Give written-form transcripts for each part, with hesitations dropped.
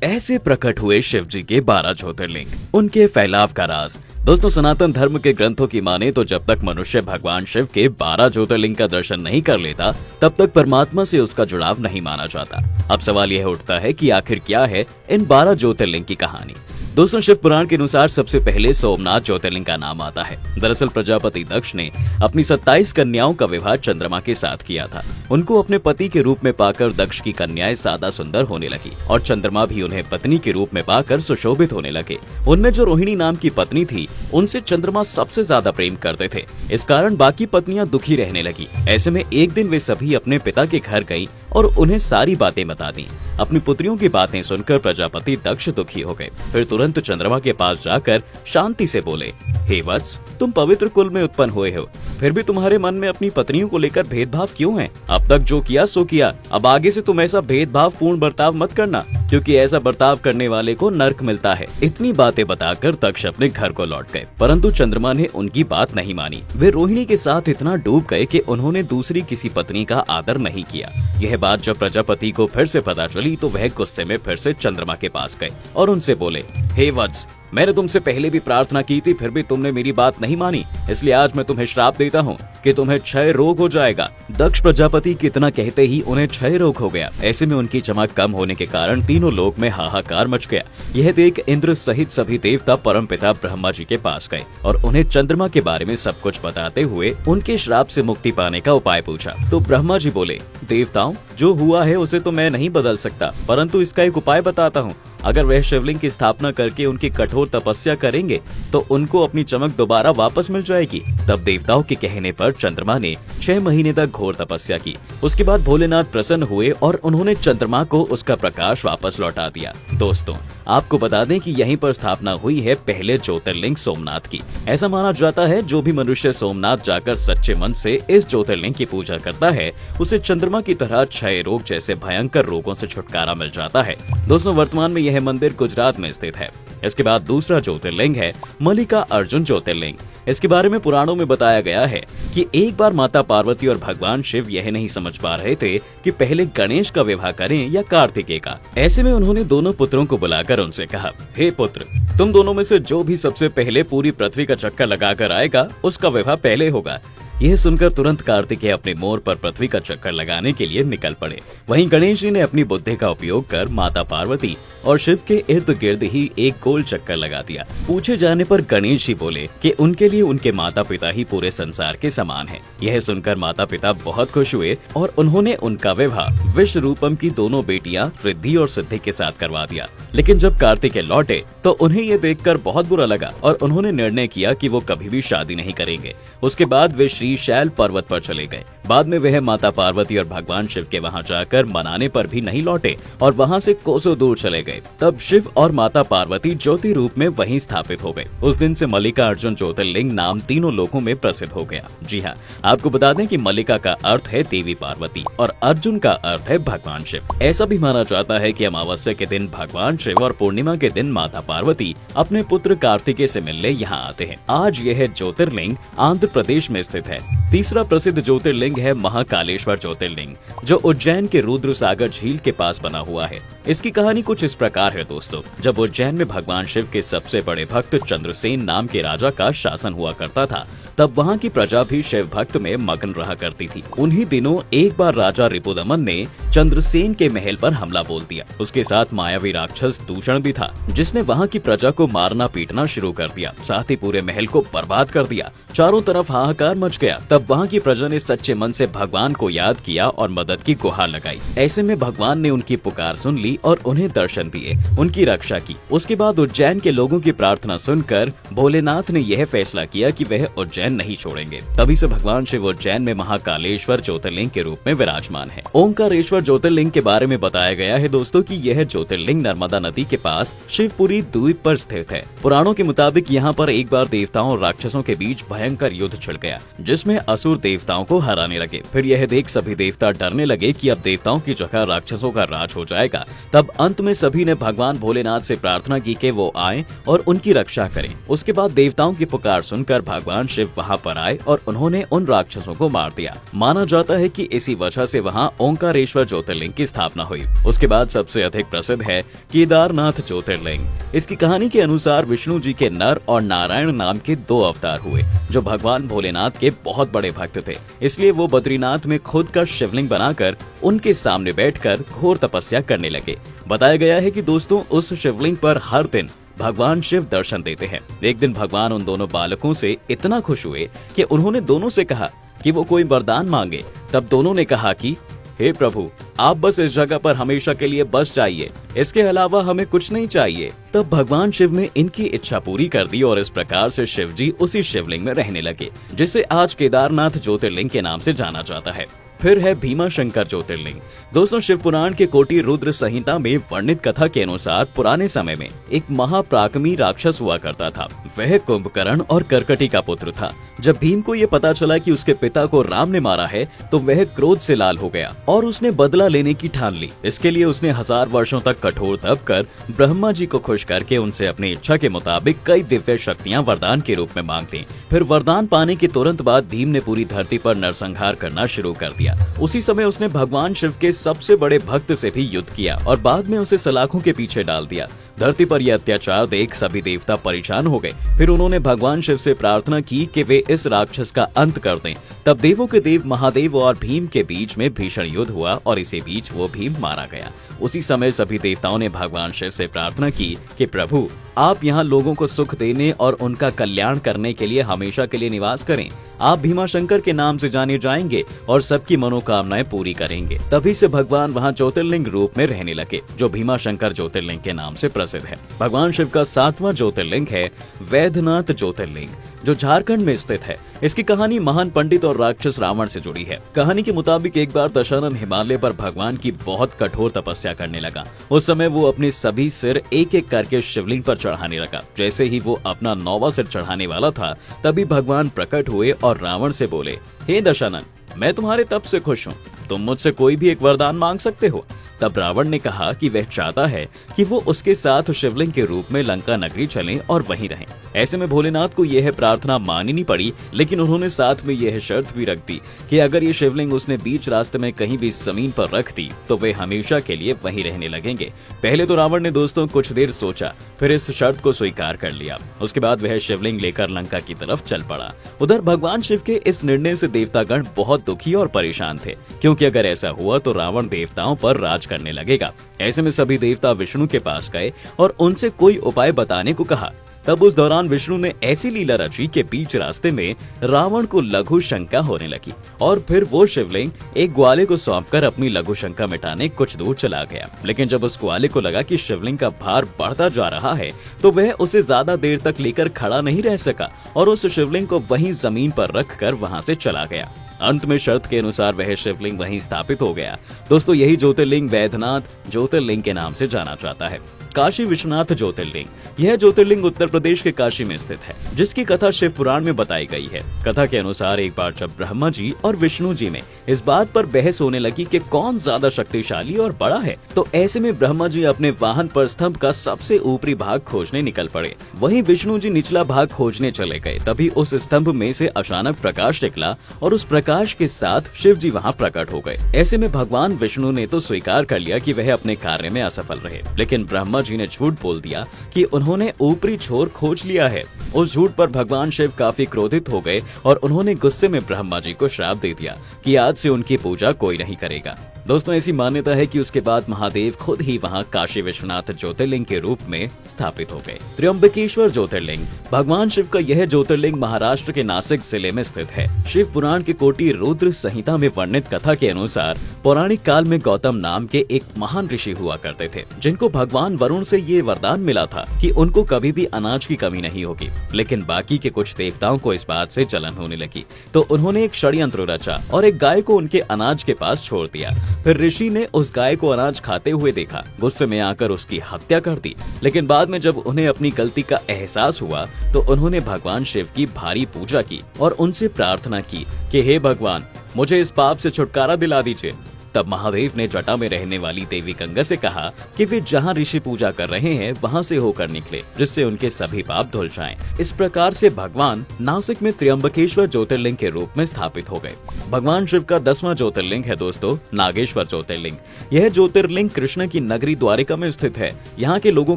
ऐसे प्रकट हुए शिव जी के 12 ज्योतिर्लिंग, उनके फैलाव का राज। दोस्तों, सनातन धर्म के ग्रंथों की माने तो जब तक मनुष्य भगवान शिव के 12 ज्योतिर्लिंग का दर्शन नहीं कर लेता, तब तक परमात्मा से उसका जुड़ाव नहीं माना जाता। अब सवाल यह उठता है कि आखिर क्या है इन 12 ज्योतिर्लिंग की कहानी। दोस्तों, शिव पुराण के अनुसार सबसे पहले सोमनाथ ज्योतिर्लिंग का नाम आता है। दरअसल प्रजापति दक्ष ने अपनी 27 कन्याओं का विवाह चंद्रमा के साथ किया था। उनको अपने पति के रूप में पाकर दक्ष की कन्याएं सादा सुंदर होने लगी और चंद्रमा भी उन्हें पत्नी के रूप में पाकर सुशोभित होने लगे। उनमें जो रोहिणी नाम की पत्नी थी, उनसे चंद्रमा सबसे ज्यादा प्रेम करते थे। इस कारण बाकी पत्नियां दुखी रहने लगी। ऐसे में एक दिन वे सभी अपने पिता के घर गयी और उन्हें सारी बातें बता दी। अपनी पुत्रियों की बातें सुनकर प्रजापति दक्ष दुखी हो गए। फिर तुरंत चंद्रमा के पास जाकर शांति से बोले, हे वत्स, तुम पवित्र कुल में उत्पन्न हुए हो, फिर भी तुम्हारे मन में अपनी पत्नियों को लेकर भेदभाव क्यों है? अब तक जो किया सो किया, अब आगे से तुम ऐसा भेदभाव पूर्ण बर्ताव मत करना, क्योंकि ऐसा बर्ताव करने वाले को नर्क मिलता है। इतनी बातें बताकर दक्ष अपने घर को लौट गए, परंतु चंद्रमा ने उनकी बात नहीं मानी। वे रोहिणी के साथ इतना डूब गए कि उन्होंने दूसरी किसी पत्नी का आदर नहीं किया। यह बात जब प्रजापति को फिर से पता चली तो वह गुस्से में फिर से चंद्रमा के पास गए और उनसे बोले, हे वत्स, मैंने तुमसे पहले भी प्रार्थना की थी, फिर भी तुमने मेरी बात नहीं मानी, इसलिए आज मैं तुम्हें श्राप देता हूँ कि तुम्हें क्षय रोग हो जाएगा। दक्ष प्रजापति कितना कहते ही उन्हें क्षय रोग हो गया। ऐसे में उनकी चमक कम होने के कारण तीनों लोक में हाहाकार मच गया। यह देख इंद्र सहित सभी देवता परमपिता ब्रह्मा जी के पास गए और उन्हें चंद्रमा के बारे में सब कुछ बताते हुए उनके श्राप से मुक्ति पाने का उपाय पूछा। तो ब्रह्मा जी बोले, देवताओं, जो हुआ है उसे तो मैं नहीं बदल सकता, परंतु इसका एक उपाय बताता हूँ। अगर वह शिवलिंग की स्थापना करके उनकी कठोर तपस्या करेंगे तो उनको अपनी चमक दोबारा वापस मिल जाएगी। तब देवताओं के कहने पर चंद्रमा ने 6 महीने तक घोर तपस्या की। उसके बाद भोलेनाथ प्रसन्न हुए और उन्होंने चंद्रमा को उसका प्रकाश वापस लौटा दिया। दोस्तों, आपको बता दें कि यहीं पर स्थापना हुई है पहले ज्योतिर्लिंग सोमनाथ की। ऐसा माना जाता है जो भी मनुष्य सोमनाथ जाकर सच्चे मन से इस ज्योतिर्लिंग की पूजा करता है, उसे चंद्रमा की तरह क्षय रोग जैसे भयंकर रोगों से छुटकारा मिल जाता है। दोस्तों, वर्तमान में यह मंदिर गुजरात में स्थित है। इसके बाद दूसरा ज्योतिर्लिंग है मल्लिका अर्जुन ज्योतिर्लिंग। इसके बारे में पुराणों में बताया गया है कि एक बार माता पार्वती और भगवान शिव यह नहीं समझ पा रहे थे कि पहले गणेश का विवाह करें या कार्तिकेय का। ऐसे में उन्होंने दोनों पुत्रों को बुलाकर उनसे कहा, हे पुत्र, तुम दोनों में से जो भी सबसे पहले पूरी पृथ्वी का चक्कर लगाकर आएगा, उसका विवाह पहले होगा। यह सुनकर तुरंत कार्तिकेय अपने मोर पर पृथ्वी का चक्कर लगाने के लिए निकल पड़े। वहीं गणेश जी ने अपनी बुद्धि का उपयोग कर माता पार्वती और शिव के इर्द गिर्द ही एक गोल चक्कर लगा दिया। पूछे जाने पर गणेश जी बोले कि उनके लिए उनके माता पिता ही पूरे संसार के समान हैं। यह सुनकर माता पिता बहुत खुश हुए और उन्होंने उनका विवाह विश्व रूपम की दोनों बेटियां रिद्धि और सिद्धि के साथ करवा दिया। लेकिन जब कार्तिकेय लौटे तो उन्हें ये देखकर बहुत बुरा लगा और उन्होंने निर्णय किया कि वो कभी भी शादी नहीं करेंगे। उसके बाद वे श्रीशैल पर्वत पर चले गए। बाद में वह माता पार्वती और भगवान शिव के वहां जाकर मनाने पर भी नहीं लौटे और वहां से कोसों दूर चले गए। तब शिव और माता पार्वती ज्योति रूप में वहीं स्थापित हो गए। उस दिन से मल्लिका अर्जुन ज्योतिर्लिंग नाम तीनों लोकों में प्रसिद्ध हो गया। जी हाँ, आपको बता दें कि मल्लिका का अर्थ है देवी पार्वती और अर्जुन का अर्थ है भगवान शिव। ऐसा भी माना जाता है कि अमावस्या के दिन भगवान शिव और पूर्णिमा के दिन माता पार्वती अपने पुत्र कार्तिकेय से मिलने यहाँ आते हैं। आज यह ज्योतिर्लिंग आंध्र प्रदेश में स्थित है। तीसरा प्रसिद्ध ज्योतिर्लिंग है महाकालेश्वर ज्योतिर्लिंग, जो उज्जैन के रुद्र सागर झील के पास बना हुआ है। इसकी कहानी कुछ इस प्रकार है दोस्तों। जब उज्जैन में भगवान शिव के सबसे बड़े भक्त चंद्रसेन नाम के राजा का शासन हुआ करता था, तब वहाँ की प्रजा भी शिव भक्त में मगन रहा करती थी। उन्हीं दिनों एक बार राजा रिपुदमन ने चंद्रसेन के महल पर हमला बोल दिया। उसके साथ मायावी राक्षस दूषण भी था, जिसने वहाँ की प्रजा को मारना पीटना शुरू कर दिया, साथ ही पूरे महल को बर्बाद कर दिया। चारों तरफ हाहाकार मच गया। तब वहाँ की प्रजा ने सच्चे मन से भगवान को याद किया और मदद की गुहार लगाई। ऐसे में भगवान ने उनकी पुकार सुन ली और उन्हें दर्शन दिए, उनकी रक्षा की। उसके बाद उज्जैन के लोगों की प्रार्थना सुनकर भोलेनाथ ने यह फैसला किया कि वह उज्जैन नहीं छोड़ेंगे। तभी से भगवान शिव उज्जैन में महाकालेश्वर ज्योतिर्लिंग के रूप में विराजमान है। ओंकारेश्वर ज्योतिर्लिंग के बारे में बताया गया है दोस्तों कि यह ज्योतिर्लिंग नर्मदा नदी के पास शिवपुरी द्वीप पर स्थित है। पुराणों के मुताबिक यहाँ पर एक बार देवताओं और राक्षसों के बीच भयंकर युद्ध छिड़ गया, जिसमें असुर देवताओं को हराने लगे। फिर यह देख सभी देवता डरने लगे कि अब देवताओं की जगह राक्षसों का राज हो जाएगा। तब अंत में सभी ने भगवान भोलेनाथ से प्रार्थना की कि वो आए और उनकी रक्षा करें। उसके बाद देवताओं की पुकार सुनकर भगवान शिव वहां पर आए और उन्होंने उन राक्षसों को मार दिया। माना जाता है कि इसी वजह से वहां ओंकारेश्वर ज्योतिर्लिंग की स्थापना हुई। उसके बाद सबसे अधिक प्रसिद्ध है केदारनाथ ज्योतिर्लिंग। इसकी कहानी के अनुसार विष्णु जी के नर और नारायण नाम के 2 अवतार हुए जो भगवान भोलेनाथ के बहुत बड़े भक्त थे। इसलिए वो बद्रीनाथ में खुद का शिवलिंग बनाकर उनके सामने बैठकर घोर तपस्या करने लगे। बताया गया है कि दोस्तों उस शिवलिंग पर हर दिन भगवान शिव दर्शन देते हैं। एक दिन भगवान उन दोनों बालकों से इतना खुश हुए कि उन्होंने दोनों से कहा कि वो कोई वरदान मांगे। तब दोनों ने कहा कि हे प्रभु, आप बस इस जगह पर हमेशा के लिए बस जाइए, इसके अलावा हमें कुछ नहीं चाहिए। तब भगवान शिव ने इनकी इच्छा पूरी कर दी और इस प्रकार से शिव जी उसी शिवलिंग में रहने लगे, जिसे आज केदारनाथ ज्योतिर्लिंग के नाम से जाना जाता है। फिर है भीमाशंकर ज्योतिर्लिंग। दोस्तों शिव पुराण के कोटि रुद्र संहिता में वर्णित कथा के अनुसार पुराने समय में एक महापराक्रमी राक्षस हुआ करता था। वह कुंभकर्ण और कर्कटी का पुत्र था। जब भीम को ये पता चला कि उसके पिता को राम ने मारा है तो वह क्रोध से लाल हो गया और उसने बदला लेने की ठान ली। इसके लिए उसने 1000 वर्षों तक कठोर तप कर ब्रह्मा जी को खुश करके उनसे अपनी इच्छा के मुताबिक कई दिव्य शक्तियां वरदान के रूप में मांग ली। फिर वरदान पाने के तुरंत बाद भीम ने पूरी धरती पर नरसंहार करना शुरू कर दिया। उसी समय उसने भगवान शिव के सबसे बड़े भक्त से भी युद्ध किया और बाद में उसे सलाखों के पीछे डाल दिया। धरती पर यह अत्याचार देख सभी देवता परेशान हो गए। फिर उन्होंने भगवान शिव से प्रार्थना की कि वे इस राक्षस का अंत कर दें। तब देवों के देव महादेव और भीम के बीच में भीषण युद्ध हुआ और इसी बीच वो भीम मारा गया। उसी समय सभी देवताओं ने भगवान शिव से प्रार्थना की कि प्रभु, आप यहाँ लोगों को सुख देने और उनका कल्याण करने के लिए हमेशा के लिए निवास करें। आप भीमाशंकर के नाम से जाने जाएंगे और सबकी मनोकामनाएं पूरी करेंगे। तभी से भगवान वहाँ ज्योतिर्लिंग रूप में रहने लगे, जो भीमाशंकर ज्योतिर्लिंग के नाम से प्रसिद्ध है। भगवान शिव का 7वां ज्योतिर्लिंग है वैद्यनाथ ज्योतिर्लिंग, जो झारखंड में स्थित है। इसकी कहानी महान पंडित और राक्षस रावण से जुड़ी है। कहानी के मुताबिक एक बार दशानन हिमालय पर भगवान की बहुत कठोर तपस्या करने लगा। उस समय वो अपने सभी सिर एक एक करके शिवलिंग पर चढ़ाने लगा। जैसे ही वो अपना 9वां सिर चढ़ाने वाला था, तभी भगवान प्रकट हुए और रावण से बोले, हे दशानन, मैं तुम्हारे तप से खुश हूँ, तुम मुझसे कोई भी एक वरदान मांग सकते हो। तब रावण ने कहा कि वह चाहता है कि वो उसके साथ शिवलिंग के रूप में लंका नगरी चलें और वहीं रहें। ऐसे में भोलेनाथ को यह प्रार्थना माननी पड़ी, लेकिन उन्होंने साथ में यह शर्त भी रख दी कि अगर ये शिवलिंग उसने बीच रास्ते में कहीं भी जमीन पर रख दी तो वे हमेशा के लिए वहीं रहने लगेंगे। पहले तो रावण ने दोस्तों कुछ देर सोचा, फिर इस शर्त को स्वीकार कर लिया। उसके बाद वह शिवलिंग लेकर लंका की तरफ चल पड़ा। उधर भगवान शिव के इस निर्णय से देवतागण बहुत दुखी और परेशान थे, क्योंकि अगर ऐसा हुआ तो रावण देवताओं पर राज करने लगेगा। ऐसे में सभी देवता विष्णु के पास गए और उनसे कोई उपाय बताने को कहा। तब उस दौरान विष्णु ने ऐसी लीला रची कि बीच रास्ते में रावण को लघु शंका होने लगी और फिर वो शिवलिंग एक ग्वाले को सौंपकर अपनी लघु शंका मिटाने कुछ दूर चला गया। लेकिन जब उस ग्वाले को लगा कि शिवलिंग का भार बढ़ता जा रहा है तो वह उसे ज्यादा देर तक लेकर खड़ा नहीं रह सका और उस शिवलिंग को वहीं जमीन पर रखकर वहां से चला गया। अंत में शर्त के अनुसार वह शिवलिंग वहीं स्थापित हो गया। दोस्तों यही ज्योतिर्लिंग वैद्यनाथ ज्योतिर्लिंग के नाम से जाना जाता है। काशी विश्वनाथ ज्योतिर्लिंग, यह ज्योतिर्लिंग उत्तर प्रदेश के काशी में स्थित है, जिसकी कथा शिव पुराण में बताई गई है। कथा के अनुसार एक बार जब ब्रह्मा जी और विष्णु जी में इस बात पर बहस होने लगी कि कौन ज्यादा शक्तिशाली और बड़ा है, तो ऐसे में ब्रह्मा जी अपने वाहन पर स्तंभ का सबसे ऊपरी भाग खोजने निकल पड़े। वहीं विष्णु जी निचला भाग खोजने चले गए। तभी उस स्तंभ में से अचानक प्रकाश निकला और उस प्रकाश के साथ शिव जी वहाँ प्रकट हो गए। ऐसे में भगवान विष्णु ने तो स्वीकार कर लिया कि वह अपने कार्य में असफल रहे, लेकिन ब्रह्मा जी ने झूठ बोल दिया कि उन्होंने ऊपरी छोर खोज लिया है। उस झूठ पर भगवान शिव काफी क्रोधित हो गए और उन्होंने गुस्से में ब्रह्मा जी को श्राप दे दिया कि आज से उनकी पूजा कोई नहीं करेगा। दोस्तों ऐसी मान्यता है कि उसके बाद महादेव खुद ही वहां काशी विश्वनाथ ज्योतिर्लिंग के रूप में स्थापित हो गए। त्र्यंबकेश्वर ज्योतिर्लिंग, भगवान शिव का यह ज्योतिर्लिंग महाराष्ट्र के नासिक जिले में स्थित है। शिव पुराण के कोटि रुद्र संहिता में वर्णित कथा के अनुसार पौराणिक काल में गौतम नाम के एक महान ऋषि हुआ करते थे, जिनको भगवान वरुण से ये वरदान मिला था कि उनको कभी भी अनाज की कमी नहीं होगी। लेकिन बाकी के कुछ देवताओं को इस बात से जलन होने लगी, तो उन्होंने एक षड्यंत्र रचा और एक गाय को उनके अनाज के पास छोड़ दिया। फिर ऋषि ने उस गाय को अनाज खाते हुए देखा, गुस्से में आकर उसकी हत्या कर दी। लेकिन बाद में जब उन्हें अपनी गलती का एहसास हुआ तो उन्होंने भगवान शिव की भारी पूजा की और उनसे प्रार्थना की कि हे भगवान, मुझे इस पाप से छुटकारा दिला दीजिए। तब महादेव ने जटा में रहने वाली देवी गंगा से कहा कि वे जहां ऋषि पूजा कर रहे हैं वहां से होकर निकले, जिससे उनके सभी पाप धुल जाएं। इस प्रकार से भगवान नासिक में त्र्यंबकेश्वर ज्योतिर्लिंग के रूप में स्थापित हो गए। भगवान शिव का 10वां ज्योतिर्लिंग है दोस्तों नागेश्वर ज्योतिर्लिंग। यह ज्योतिर्लिंग कृष्ण की नगरी द्वारिका में स्थित है। यहाँ के लोगों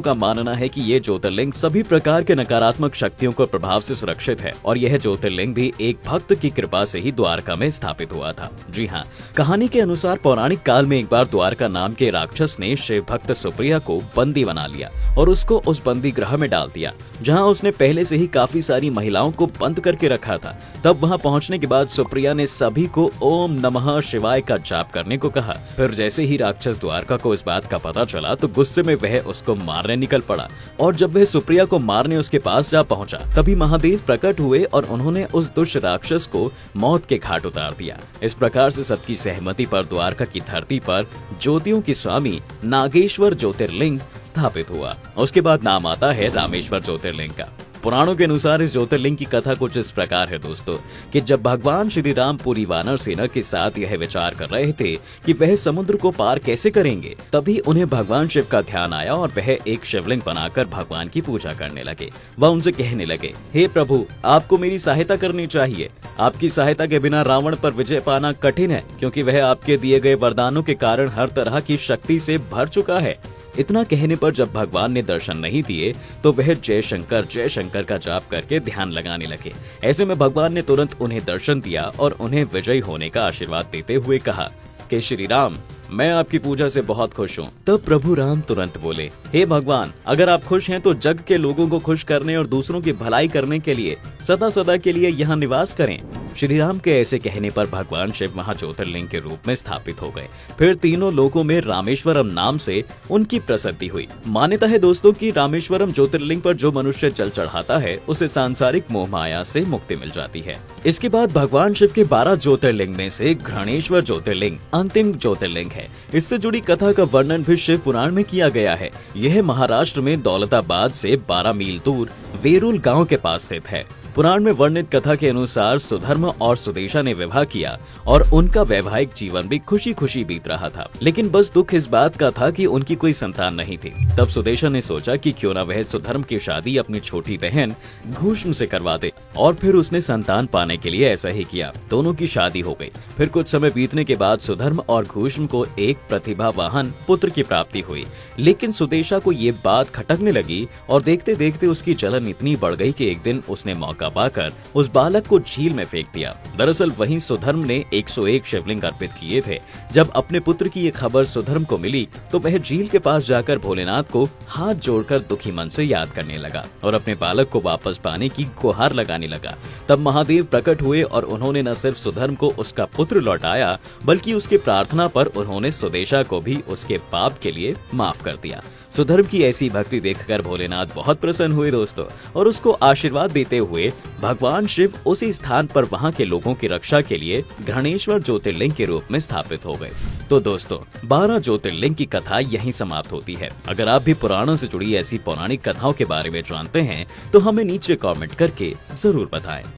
का मानना है कि ये ज्योतिर्लिंग सभी प्रकार के नकारात्मक शक्तियों के प्रभाव से सुरक्षित है और यह ज्योतिर्लिंग भी एक भक्त की कृपा से ही द्वारका में स्थापित हुआ था। जी हाँ, कहानी के अनुसार पौराणिक काल में एक बार द्वारका नाम के राक्षस ने शिव भक्त सुप्रिया को बंदी बना लिया और उसको उस बंदी गृह में डाल दिया, जहां उसने पहले से ही काफी सारी महिलाओं को बंद करके रखा था। तब वहां पहुंचने के बाद सुप्रिया ने सभी को ओम नमः शिवाय का जाप करने को कहा। फिर जैसे ही राक्षस द्वारका को इस बात का पता चला तो गुस्से में वह उसको मारने निकल पड़ा और जब वह सुप्रिया को मारने उसके पास जा पहुंचा तभी महादेव प्रकट हुए और उन्होंने उस दुष्ट राक्षस को मौत के घाट उतार दिया। इस प्रकार से सबकी सहमति पर द्वारका की धरती पर ज्योतियों की स्वामी नागेश्वर ज्योतिर्लिंग स्थापित हुआ। उसके बाद नाम आता है रामेश्वर ज्योतिर्लिंग का। पुराणों के अनुसार इस ज्योतिर्लिंग की कथा कुछ इस प्रकार है दोस्तों कि जब भगवान श्री राम पूरी वानर सेना के साथ यह विचार कर रहे थे कि वह समुद्र को पार कैसे करेंगे, तभी उन्हें भगवान शिव का ध्यान आया और वह एक शिवलिंग बनाकर भगवान की पूजा करने लगे। वह उनसे कहने लगे, हे प्रभु, आपको मेरी सहायता करनी चाहिए। आपकी सहायता के बिना रावण पर विजय पाना कठिन है, क्योंकि वह आपके दिए गए वरदानों के कारण हर तरह की शक्ति से भर चुका है। इतना कहने पर जब भगवान ने दर्शन नहीं दिए तो वह जय शंकर का जाप करके ध्यान लगाने लगे। ऐसे में भगवान ने तुरंत उन्हें दर्शन दिया और उन्हें विजयी होने का आशीर्वाद देते हुए कहा कि श्री राम, मैं आपकी पूजा से बहुत खुश हूँ। तब प्रभु राम तुरंत बोले, हे भगवान, अगर आप खुश हैं तो जग के लोगों को खुश करने और दूसरों की भलाई करने के लिए सदा सदा के लिए यहाँ निवास करें। श्री राम के ऐसे कहने पर भगवान शिव महा ज्योतिर्लिंग के रूप में स्थापित हो गए। फिर तीनों लोकों में रामेश्वरम नाम से उनकी प्रसिद्धि हुई। मान्यता है दोस्तों कि रामेश्वरम ज्योतिर्लिंग पर जो मनुष्य जल चढ़ाता है उसे सांसारिक मोह माया से मुक्ति मिल जाती है। इसके बाद भगवान शिव के 12 ज्योतिर्लिंग में से घृणेश्वर ज्योतिर्लिंग अंतिम ज्योतिर्लिंग है। इससे जुड़ी कथा का वर्णन भी शिव पुराण में किया गया है। यह महाराष्ट्र में दौलताबाद से 12 मील दूर वेरुल गांव के पास स्थित है। पुराण में वर्णित कथा के अनुसार सुधर्म और सुदेशा ने विवाह किया और उनका वैवाहिक जीवन भी खुशी खुशी बीत रहा था। लेकिन बस दुख इस बात का था कि उनकी कोई संतान नहीं थी। तब सुदेशा ने सोचा कि क्यों न वह सुधर्म की शादी अपनी छोटी बहन घूष्म से करवा दे और फिर उसने संतान पाने के लिए ऐसा ही किया। दोनों की शादी हो गई। फिर कुछ समय बीतने के बाद सुधर्म और घूष्म को एक प्रतिभावान पुत्र की प्राप्ति हुई। लेकिन सुदेशा को ये बात खटकने लगी और देखते देखते उसकी जलन इतनी बढ़ गई कि एक दिन उसने मौका पाकर उस बालक को झील में फेंक दिया। दरअसल वहीं सुधर्म ने 101 शिवलिंग अर्पित किए थे। जब अपने पुत्र की ये खबर सुधर्म को मिली तो वह झील के पास जाकर भोलेनाथ को हाथ जोड़कर दुखी मन से याद करने लगा और अपने बालक को वापस पाने की गुहार लगाने लगा। तब महादेव प्रकट हुए और उन्होंने न सिर्फ सुधर्म को उसका पुत्र लौटाया बल्कि उसकी प्रार्थना पर उन्होंने सुदेशा को भी उसके पाप के लिए माफ कर दिया। सुधर्म की ऐसी भक्ति देखकर भोलेनाथ बहुत प्रसन्न हुए दोस्तों और उसको आशीर्वाद देते हुए भगवान शिव उसी स्थान पर वहां के लोगों की रक्षा के लिए घृणेश्वर ज्योतिर्लिंग के रूप में स्थापित हो गए। तो दोस्तों 12 ज्योतिर्लिंग की कथा यहीं समाप्त होती है। अगर आप भी पुराणों से जुड़ी ऐसी पौराणिक कथाओं के बारे में जानते हैं तो हमें नीचे कमेंट करके जरूर बताएं।